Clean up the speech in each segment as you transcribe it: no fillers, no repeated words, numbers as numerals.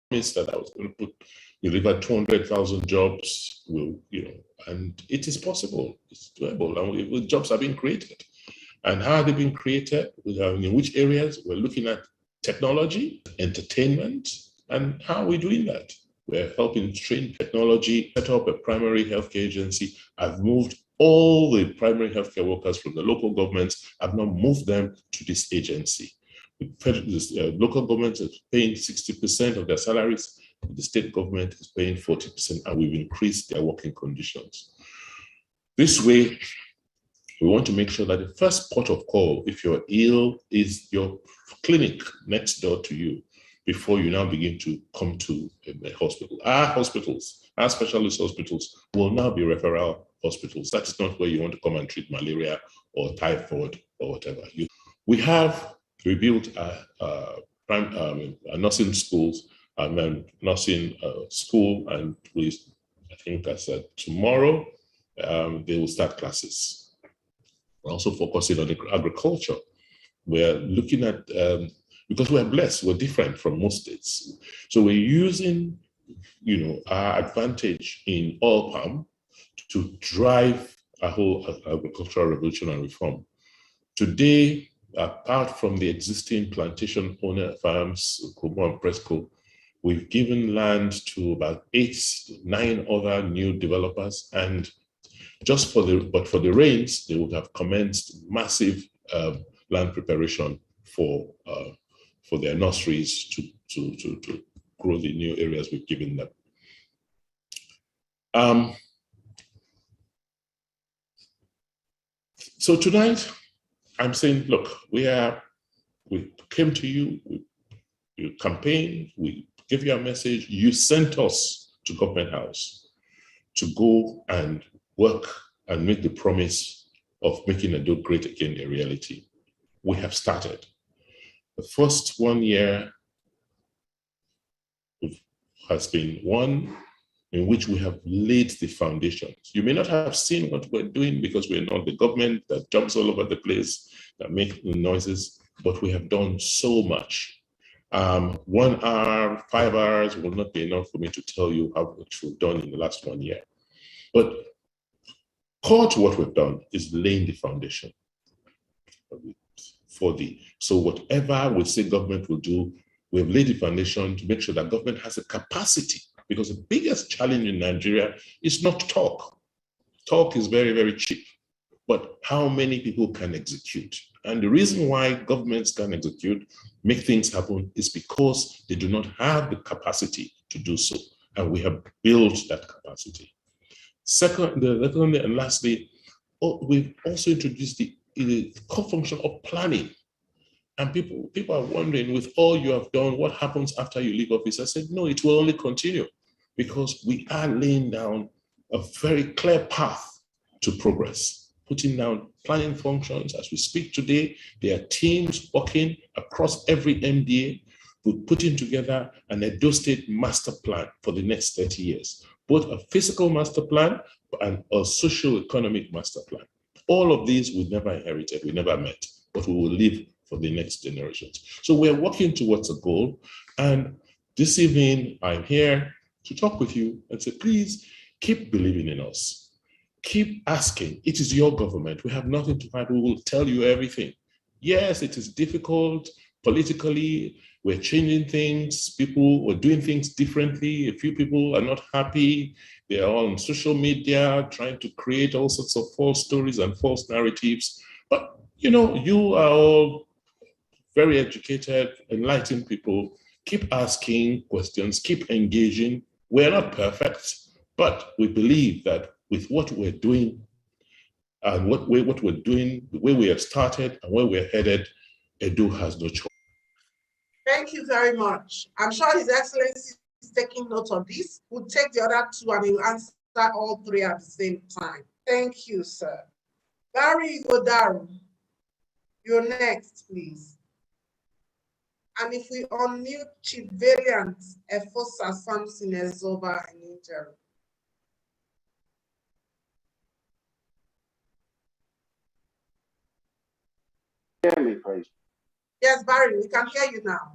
promised that I was going to deliver 200,000 jobs, and it is possible, it's doable, and jobs are being created. And how are they being created? In which areas? We're looking at technology, entertainment, and how are we doing that? We're helping train technology, set up a primary healthcare agency. I've moved all the primary healthcare workers from the local governments. I've now moved them to this agency. The local government is paying 60% of their salaries. The state government is paying 40%, and we've increased their working conditions. This way, we want to make sure that the first port of call, if you're ill, is your clinic next door to you before you now begin to come to a hospital. Our hospitals, our specialist hospitals, will now be referral hospitals. That is not where you want to come and treat malaria or typhoid or whatever. We have rebuilt our nursing schools, nursing school, and I think I said tomorrow they will start classes. We're also focusing on agriculture. We're looking at, because we're blessed, we're different from most states. So we're using, our advantage in oil palm to drive a whole agricultural revolution and reform. Today, apart from the existing plantation owner farms, Kumo and Presco, we've given land to about 8-9 other new developers, and just for the rains, they would have commenced massive land preparation for their nurseries to grow the new areas we've given them. So tonight, I'm saying, look, we came to you, we campaigned, we gave you a message, you sent us to Government House to go and work and make the promise of making Edo great again a reality. We have started. The first 1 year has been one in which we have laid the foundations. You may not have seen what we're doing because we're not the government that jumps all over the place, that make noises, but we have done so much. 1 hour, 5 hours will not be enough for me to tell you how much we've done in the last 1 year. But core to what we've done is laying the foundation so whatever we say government will do, we've laid the foundation to make sure that government has a capacity, because the biggest challenge in Nigeria is not talk. Talk is very, very cheap, but how many people can execute? And the reason why governments can execute, make things happen, is because they do not have the capacity to do so. And we have built that capacity. Secondly, and lastly, we've also introduced the core function of planning. And people are wondering, with all you have done, what happens after you leave office? I said, no, it will only continue, because we are laying down a very clear path to progress, putting down planning functions. As we speak today, there are teams working across every MDA. We're putting together an Edo State master plan for the next 30 years, both a physical master plan and a socio-economic master plan. All of these we never inherited, we never met, but we will leave for the next generations. So we're working towards a goal. And this evening, I'm here to talk with you and say, please keep believing in us. Keep asking. It is your government. We have nothing to hide. We will tell you everything. Yes, it is difficult politically. We're changing things. People are doing things differently. A few people are not happy. They are on social media trying to create all sorts of false stories and false narratives. But you are all very educated, enlightened people. Keep asking questions, keep engaging. We're not perfect, but we believe that with what we're doing and what we're doing, the way we have started and where we're headed, Edo has no choice. Thank you very much. I'm sure His Excellency is taking note of this. We'll take the other two and we'll answer all three at the same time. Thank you, sir. Barry Godaru, you're next, please. And if we unmute Chief Valiant Efosa Samson Ezoba in interim. Hear me, please. Yes, Barry, we can hear you now.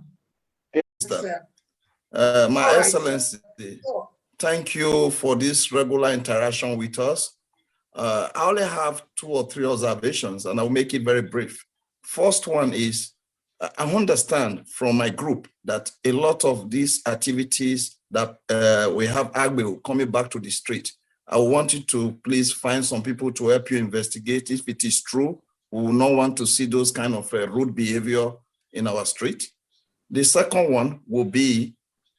Yes, sir. My All right, Excellency, thank you for this regular interaction with us. I only have 2 or 3 observations, and I'll make it very brief. First one is, I understand from my group that a lot of these activities that we have Agbe coming back to the street. I want you to please find some people to help you investigate if it is true. We will not want to see those kind of rude behavior in our street. The second one will be,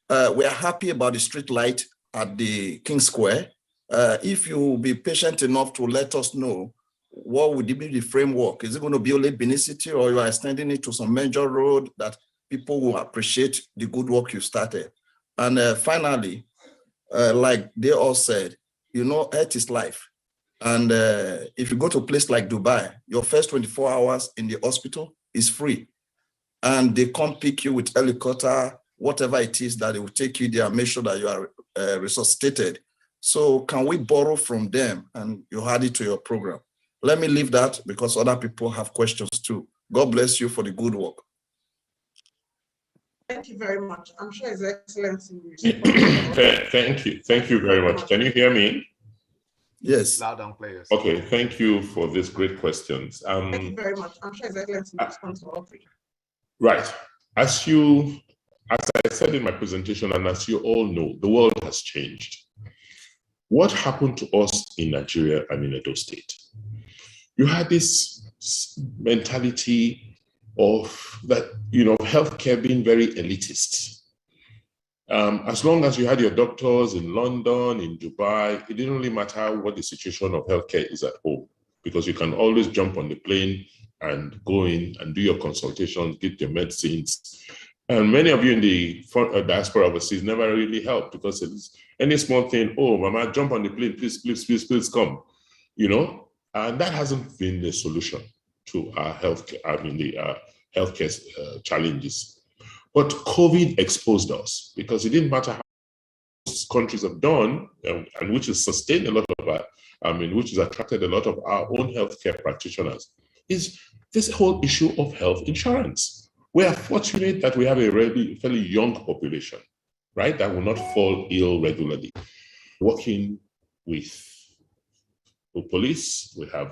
we are happy about the street light at the King Square. If you will be patient enough to let us know, what would be the framework? Is it going to be only Benin City, or you are extending it to some major road that people will appreciate the good work you started? And finally, like they all said, you know, health is life. And if you go to a place like Dubai, your first 24 hours in the hospital is free. And they come pick you with helicopter, whatever it is that they will take you there, make sure that you are resuscitated. So can we borrow from them and you add it to your program? Let me leave that because other people have questions too. God bless you for the good work. Thank you very much. I'm sure His Excellency will Thank you. Thank you very much. Can you hear me? Yes. Loud and clear. Okay, thank you for these great questions. Thank you very much. I'm sure His Excellency will respond to all 3. Right. As I said in my presentation, and as you all know, the world has changed. What happened to us in Nigeria and in Edo State? You had this mentality of that, you know, healthcare being very elitist. As long as you had your doctors in London, in Dubai, it didn't really matter what the situation of healthcare is at home, because you can always jump on the plane and go in and do your consultations, get your medicines. And many of you in the diaspora overseas never really helped, because it's any small thing, oh, mama, jump on the plane, please come, you know? And that hasn't been the solution to our healthcare, the healthcare challenges. But COVID exposed us, because it didn't matter how countries have done, and which has sustained a lot of our, which has attracted a lot of our own healthcare practitioners, is this whole issue of health insurance. We are fortunate that we have a fairly young population, right, that will not fall ill regularly. Working with the police, we have